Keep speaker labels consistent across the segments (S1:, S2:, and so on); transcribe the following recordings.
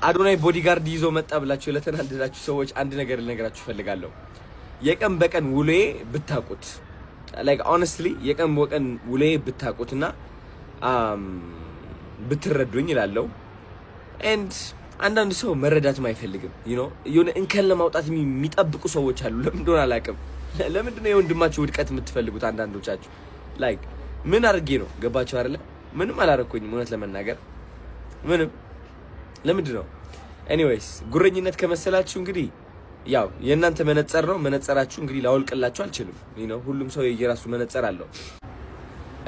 S1: አዶናይ ቦዲጋርድ ይዞ መጣ ብላችሁ ለተናደዳችሁ ሰዎች አንድ ነገር ልነግራችሁ ፈልጋለሁ። የቀን በቀን ውሎዬ ብታቁት like honestly የቀን በቀን ውሎዬ ብታቁትና ብትረዱኝ ይላልው and አንዳንድ ሰው መረዳት ማይፈልግም የሆነ እንከን ለማውጣት የሚጠብቁ ሰዎች አሉ። ለምን እንደሆነ አላውቅም። ለምንድን ነው የወንድማችሁ ውድቀት የምትፈልጉት? አንዳንዶቻችሁ like ምን አድርጌ ነው ገባችሁ አይደለ? ምንም አላረኩኝም እውነት ለመናገር ምንም። ለምንድን ነው ኤኒዌይስ ጉረኝነት ከመሰላችሁ እንግዲህ ያው የእናንተ መነጽር ነው። መነጽራችሁ እንግዲህ ላወልቅላችሁ አልችልም። ሁሉም ሰው የየራሱ መነጽር አለው።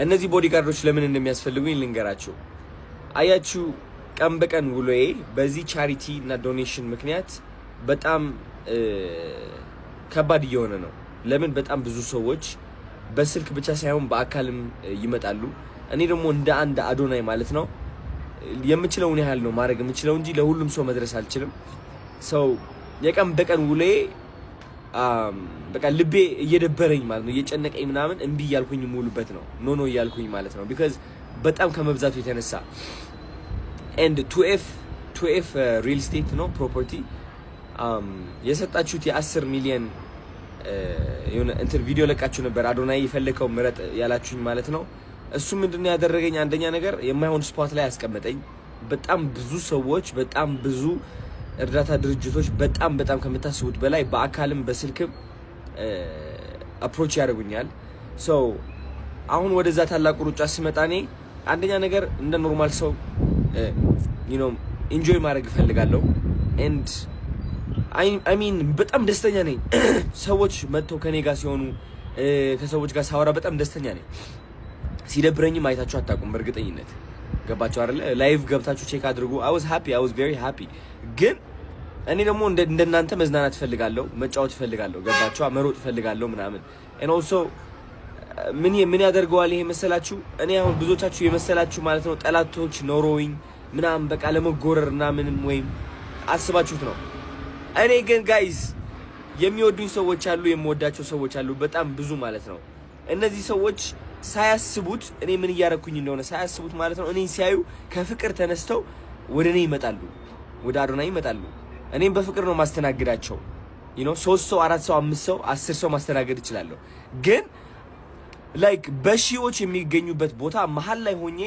S1: እነዚህ ቦዲጋርዶች ለምን እንደሚያስፈልጉኝ ልንገራችሁ። አያችሁ ቀን በቀን ውሎዬ በዚህ ቻሪቲ እና ዶኔሽን ምክንያት በጣም ከባድ እየሆነ ነው። ለምን በጣም ብዙ ሰዎች በስልክ ብቻ ሳይሆን በአካልም ይመጣሉ። እኔ ደግሞ እንደ አንድ አዶናይ ማለት ነው የምችለውን ያህል ነው ማድረግ የምችለው እንጂ ለሁሉም ሰው መድረስ አልችልም። ሰው የቀን በቀን ውሎዬ በቃ ልቤ እየደበረኝ ማለት ነው እየጨነቀኝ ምናምን እንቢ እያልኩኝ ሙሉበት ነው ኖ እያልኩኝ ማለት ነው because በጣም ከመብዛቱ የተነሳ and 2F real estate ነው property የሰጣችሁት የ10 ሚሊዮን የሆነ እንትን ቪዲዮ ለቃችሁ ነበር አዶናይ የፈለከው ምረጥ ያላችሁኝ ማለት ነው። እሱ ምንድነው ያደረገኝ? አንደኛ ነገር የማይሆን ስፖት ላይ ያስቀመጠኝ። በጣም ብዙ ሰዎች በጣም ብዙ እርዳታ ድርጅቶች በጣም ከምታስቡት በላይ በአካልም በስልክም አፕሮች ያደርጉኛል። ሶ አሁን ወደዛ ታላቁ ሩጫ ሲመጣ እኔ አንደኛ ነገር እንደ ኖርማል ሰው ኢንጆይ ማድረግ እፈልጋለሁ and I mean በጣም ደስተኛ ነኝ። ሰዎች መጥተው ከኔ ጋር ሲሆኑ ከሰዎች ጋር ሳወራ በጣም ደስተኛ ነኝ። ሲደብረኝም አይታችሁ አታውቁም በእርግጠኝነት ገባችሁ አይደለ? ላይቭ ገብታችሁ ቼክ አድርጉ። I was very happy ግን እኔ ደግሞ እንደናንተ መዝናናት ፈልጋለሁ፣ መጫወት ፈልጋለሁ፣ ገባችሁ? መሮጥ ፈልጋለሁ ምናምን and also ምን ያደርገዋል ይሄ መሰላችሁ? እኔ አሁን ብዙዎቻችሁ የመሰላችሁ ማለት ነው ጠላቶች ኖሮኝ ምናምን በቃ ለመጎረር እና ምንም ወይም አስባችሁት ነው። እኔ ግን ጋይስ የሚወዱኝ ሰዎች አሉ፣ የምወዳቸው ሰዎች አሉ በጣም ብዙ ማለት ነው። እነዚህ ሰዎች ሳያስቡት እኔ ምን እያረኩኝ እንደሆነ ሳያስቡት ማለት ነው እኔን ሲያዩ ከፍቅር ተነስተው ወደ እኔ ይመጣሉ፣ ወደ አዶናይ ይመጣሉ። እኔም በፍቅር ነው ማስተናግዳቸው። 3 ሰው 4 ሰው 5 ሰው 10 ሰው ማስተናገድ እችላለሁ። ግን ላይክ በሺዎች የሚገኙበት ቦታ መሀል ላይ ሆኜ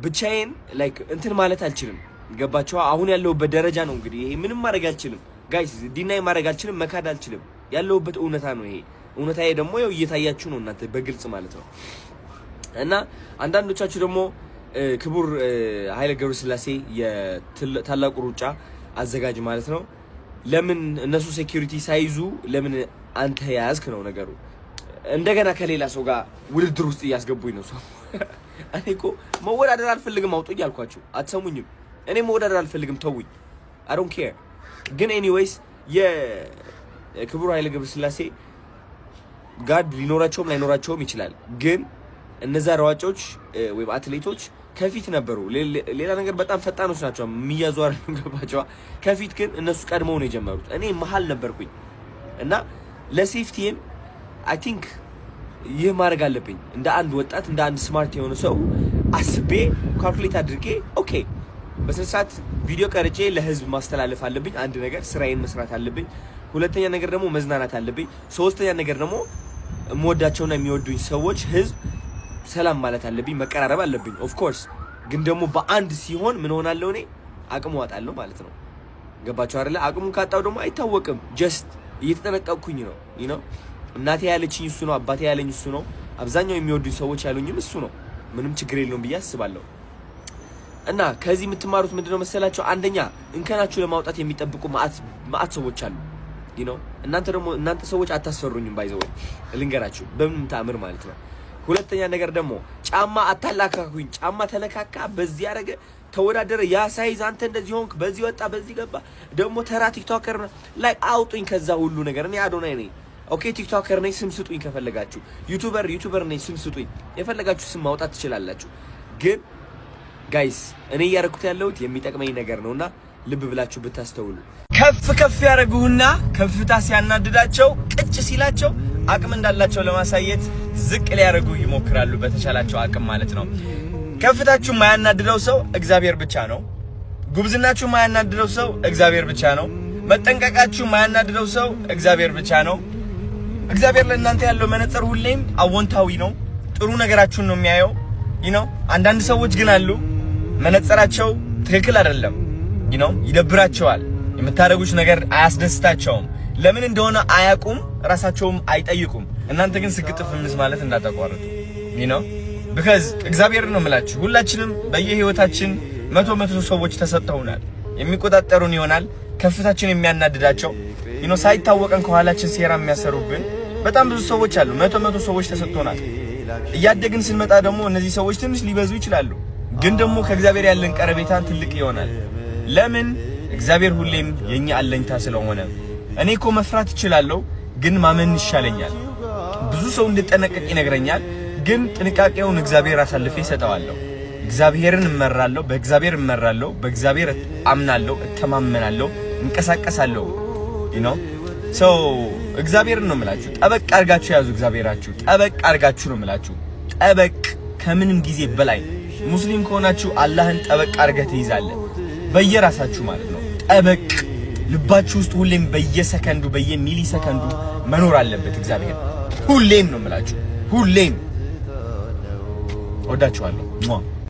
S1: ብቻዬን ላይክ እንትን ማለት አልችልም። ገባችሁ? አሁን ያለሁበት ደረጃ ነው እንግዲህ ይሄ ምንም ማድረግ አልችልም ጋይስ፣ ዲናይ ማድረግ አልችልም፣ መካድ አልችልም። ያለሁበት እውነታ ነው ይሄ። እውነታዬ ደግሞ ያው እየታያችሁ ነው እናንተ በግልጽ ማለት ነው። እና አንዳንዶቻችሁ ደግሞ ክቡር ኃይለ ገብረስላሴ የታላቁ ሩጫ አዘጋጅ ማለት ነው ለምን እነሱ ሴኩሪቲ ሳይዙ ለምን አንተ ያዝክ ነው ነገሩ። እንደገና ከሌላ ሰው ጋር ውድድር ውስጥ እያስገቡኝ ነው ሰው። እኔ እኮ መወዳደር አልፈልግም፣ አውጡ እያልኳችሁ አትሰሙኝም። እኔ መወዳደር አልፈልግም፣ ተውኝ። I don't care። ግን ኤኒዌይስ የክቡር ኃይለ ገብረስላሴ ጋርድ ሊኖራቸውም ላይኖራቸውም ይችላል። ግን እነዛ ሯጮች ወይም አትሌቶች ከፊት ነበሩ። ሌላ ነገር በጣም ፈጣኖች ናቸው የሚያዙ አይደለም ገባቸው። ከፊት ግን እነሱ ቀድመው ነው የጀመሩት። እኔ መሀል ነበርኩኝ እና ለሴፍቲም I think ይህ ማድረግ አለብኝ እንደ አንድ ወጣት እንደ አንድ ስማርት የሆነ ሰው አስቤ ካልኩሌት አድርጌ ኦኬ በስነስርዓት ቪዲዮ ቀርጬ ለህዝብ ማስተላለፍ አለብኝ። አንድ ነገር ስራዬን መስራት አለብኝ። ሁለተኛ ነገር ደግሞ መዝናናት አለብኝ። ሶስተኛ ነገር ደግሞ የምወዳቸውና የሚወዱኝ ሰዎች ህዝብ ሰላም ማለት አለብኝ፣ መቀራረብ አለብኝ ኦፍ ኮርስ። ግን ደግሞ በአንድ ሲሆን ምን ሆናለሁ እኔ አቅሙ አጣለሁ ማለት ነው። ገባችሁ አይደለ? አቅሙን ካጣው ደግሞ አይታወቅም። ጀስት እየተጠነቀቅኩኝ ነው እናቴ ያለችኝ እሱ ነው፣ አባቴ ያለኝ እሱ ነው፣ አብዛኛው የሚወዱኝ ሰዎች ያሉኝም እሱ ነው። ምንም ችግር የለውም ብዬ አስባለሁ። እና ከዚህ የምትማሩት ምንድነው መሰላችሁ? አንደኛ እንከናችሁ ለማውጣት የሚጠብቁ ማአት ሰዎች አሉ። እናንተ ሰዎች አታስፈሩኝም ባይዘው ልንገራችሁ በምን ታምር ማለት ነው። ሁለተኛ ነገር ደግሞ ጫማ አታላካኩኝ። ጫማ ተለካካ፣ በዚህ ያረገ ተወዳደረ፣ ያ ሳይዝ አንተ እንደዚህ ሆንክ፣ በዚህ ወጣ፣ በዚህ ገባ፣ ደግሞ ተራ ቲክቶከር ላይ አውጡኝ ከዛ ሁሉ ነገር። እኔ አዶናይ ነኝ ኦኬ፣ ቲክቶከር ነኝ፣ ስም ስጡኝ ከፈለጋችሁ። ዩቲዩበር ነኝ፣ ስም ስጡኝ። የፈለጋችሁ ስም ማውጣት ትችላላችሁ። ግን ጋይስ እኔ ያረኩት ያለሁት የሚጠቅመኝ ነገር ነውና ልብ ብላችሁ ብታስተውሉ። ከፍ ያረጉና ከፍታ ሲያናድዳቸው ቅጭ ሲላቸው አቅም እንዳላቸው ለማሳየት ዝቅ ሊያረጉ ይሞክራሉ በተቻላቸው አቅም ማለት ነው። ከፍታችሁ ማያናድደው ሰው እግዚአብሔር ብቻ ነው።
S2: ጉብዝናችሁ ማያናድደው ሰው እግዚአብሔር ብቻ ነው። መጠንቀቃችሁ ማያናድደው ሰው እግዚአብሔር ብቻ ነው። እግዚአብሔር ለእናንተ ያለው መነጽር ሁሌም አዎንታዊ ነው። ጥሩ ነገራችሁን ነው የሚያየው። አንዳንድ ሰዎች ግን አሉ መነጽራቸው ትክክል አይደለም። ይደብራቸዋል። የምታደርጉት ነገር አያስደስታቸውም። ለምን እንደሆነ አያውቁም፣ ራሳቸውም አይጠይቁም። እናንተ ግን ስግጥፍ ምስ ማለት እንዳታቋርጡ because እግዚአብሔርን ነው የምላችሁ። ሁላችንም በየህይወታችን መቶ ሰዎች ተሰጥተውናል። የሚቆጣጠሩን ይሆናል ከፍታችን የሚያናድዳቸው ሳይታወቀን ከኋላችን ሴራ የሚያሰሩብን በጣም ብዙ ሰዎች አሉ። መቶ ሰዎች ተሰጥቶናል። እያደግን ስንመጣ ደግሞ እነዚህ ሰዎች ትንሽ ሊበዙ ይችላሉ፣ ግን ደግሞ ከእግዚአብሔር ያለን ቀረቤታን ትልቅ ይሆናል። ለምን? እግዚአብሔር ሁሌም የኛ አለኝታ ስለሆነ። እኔ እኮ መፍራት እችላለሁ፣ ግን ማመን ይሻለኛል። ብዙ ሰው እንድጠነቀቅ ይነግረኛል፣ ግን ጥንቃቄውን እግዚአብሔር አሳልፌ እሰጠዋለሁ። እግዚአብሔርን እመራለሁ፣ በእግዚአብሔር አምናለሁ፣ እተማመናለሁ፣ እንቀሳቀሳለሁ። እግዚአብሔርን ነው የምላችሁ። ጠበቅ አድርጋችሁ ያዙ። እግዚአብሔራችሁ ጠበቅ አድርጋችሁ ነው የምላችሁ። ጠበቅ ከምንም ጊዜ በላይ ሙስሊም ከሆናችሁ አላህን ጠበቅ አድርገህ ትይዛለህ። በየራሳችሁ ማለት ነው። ጠበቅ ልባችሁ ውስጥ ሁሌም በየሰከንዱ በየሚሊ ሰከንዱ መኖር አለበት እግዚአብሔር። ሁሌም ነው የምላችሁ። ሁሌም ወዳችኋለሁ።